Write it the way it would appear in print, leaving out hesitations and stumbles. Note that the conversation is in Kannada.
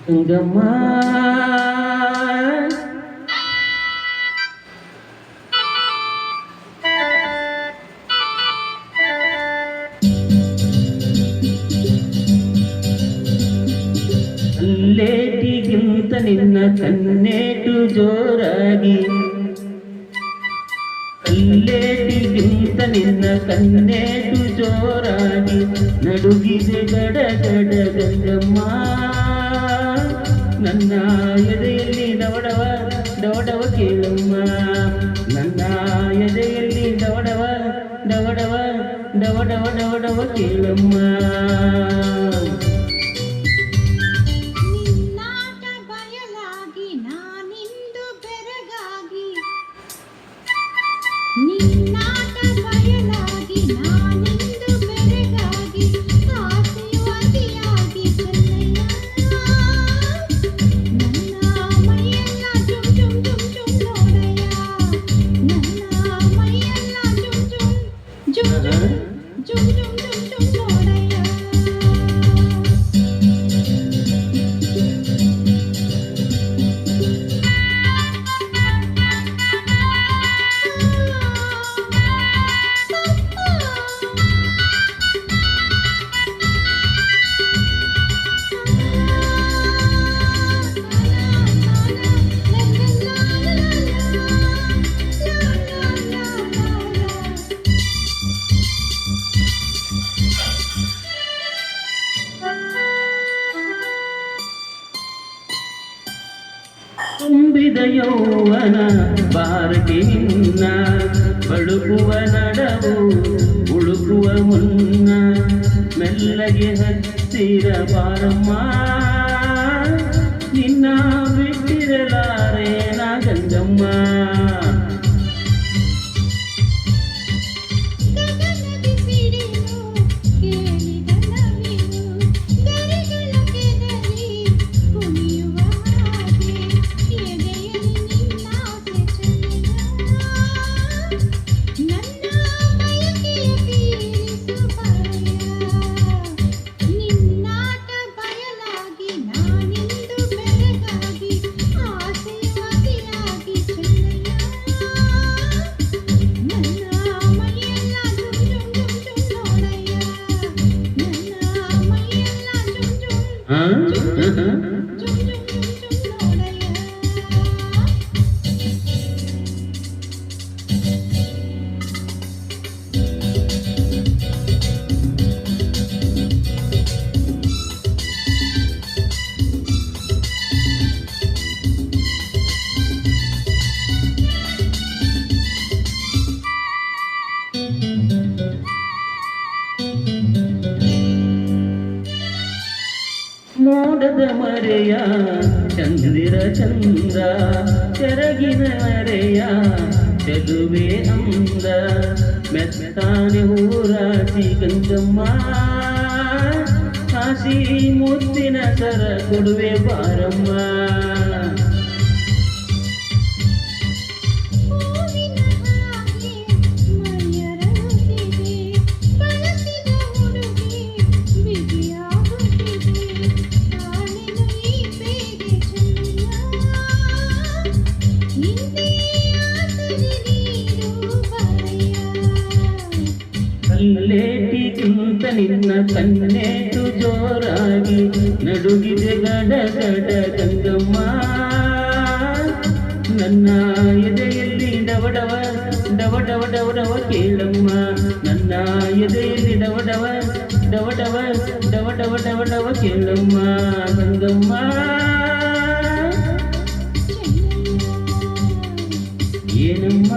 ಗಂಗಮ್ಮ ಕಲ್ಲೇಟಿಗಿಂತ ನಿನ್ನ ಕನ್ನೇಟು ಜೋರಾಗಿ ಕಲ್ಲೇಟಿಗಿಂತ ನಿನ್ನ ಕನ್ನೇಟು ಜೋರಾಗಿ ನಡುಗಿದೆ ಗಡ ಗಡ ಗಂಗಮ್ಮ ನನ್ನ ಎದೆಯಲ್ಲಿ ಡವಡವ ಡವಡವ ಕೇಳಮ್ಮ ನನ್ನ ಎದೆಯಲ್ಲಿ ಡವಡವ ಡವಡವ ಡವಡವ ಡವಡವ ಕೇಳಮ್ಮ ನಿನ್ನಾಟ ಬಯಲಾಗಿ ನಾನಿಂದು ಬೆರಗಾಗಿ ಆಸೆಯು ಅತಿಯಾಗಿ ಚೆನ್ನಯ್ಯ ನನ್ನ ಮೈಯೆಲ್ಲ ಜುಮ್ ಜುಮ್ ಜುಮ್ ಜುಮ್ ನೋಡಯ್ಯ ನನ್ನ ಮೈಯೆಲ್ಲ ಜುಮ್ ಜುಮ್ ಜುಮ್ ಜುಮ್ ಜುಮ್ ಜುಮ್ ಜುಮ್ ಜುಮ್ ನೋಡಯ್ಯ ತುಂಬಿದ ಯೌವನ ಬಾರಕೆ ನಿನ್ನ ಬಳುಕುವ ನಡವು ಉಳುಕುವ ಮುನ್ನ ಮೆಲ್ಲಗೆ ಹತ್ತಿರ ಬಾರಮ್ಮ ನಿನ್ನ ಬಿಟ್ಟಿರಲಾರೆ ನಾ ಗಂಗಮ್ಮ ಗಗನದಿ ಸಿಡಿಲು ಕೇಳಿದ ನವಿಲು ಗರಿಗಳ ಕೆದರಿ ಕುಣಿಯುವ ಹಾಗೆ ಎದೆಯಲ್ಲಿ ನಿನ್ನಾಸೆ ಚೆನ್ನಯ್ಯ ನನ್ನ ಬಯಕೆಯ ತೀರಿಸು ಬರೆಯ ನಿನ್ನಾಟ ಬಯಲಾಗಿ ನಾನಿಂದು ಬೆರಗಾಗಿ ಆಸೆಯು ಅತಿಯಾಗಿ ಚೆನ್ನಯ್ಯ ನನ್ನ ಮೈಯೆಲ್ಲ ಜುಮ್ ಜುಮ್ ಜುಮ್ ಜುಮ್ ನೋಡಯ್ಯ ನನ್ನ ಮೈಯೆಲ್ಲ ಜುಮ್ ಜುಮ್ ಜುಮ್ ಜುಮ್ ಜುಮ್ ಜುಮ್ ನೋಡಯ್ಯ ಮೋಡದ ಮರೆಯ ಚಂದಿರ ಚಂದ್ರ ಕೆರಗಿನ ಮರೆಯ ಚೆಲುವೆ ಅಂದ ಮೆತ್ತಾನೆ ಹೂರಾಸಿ ಗಂಗಮ್ಮ ಕಾಸಿ ಮುತ್ತಿನ ಸರ ಕೊಡುವೆ ಬಾರಮ್ಮ ಹೂವಿನ ಹಾಗೆ ಮೈಯರಳುತ್ತಿದೆ ಬಳಸಿದ ಉಡುಗೆ ಬಿಗಿಯಾಗುತ್ತಿದೆ ತಾಳೆನು ಈ ಬೇಗೆ ಚೆನ್ನಯ್ಯ ಹಿಂದೆ ಆಸರೆ ನೀರು ಬರೆಯ ಕಲ್ಲೇಟಿಗಿಂತ ನಿನ್ನ ಕನ್ನೇಟು ಜೋರಾಗಿ ನಡುಗಿದೆ ಗಡ ಗಡ ಗಂಗಮ್ಮ ನನ್ನ ಎದೆಯಲ್ಲಿ ಡವಡವ ಡವಡವ ಡವಡವ ಕೇಳಮ್ಮ ನನ್ನ ಎದೆಯಲ್ಲಿ ಡವಡವ ಡವಡವ ಡವಡವ ಡವಡವ ಕೇಳಮ್ಮ ಗಂಗಮ್ಮ ಏನಮ್ಮ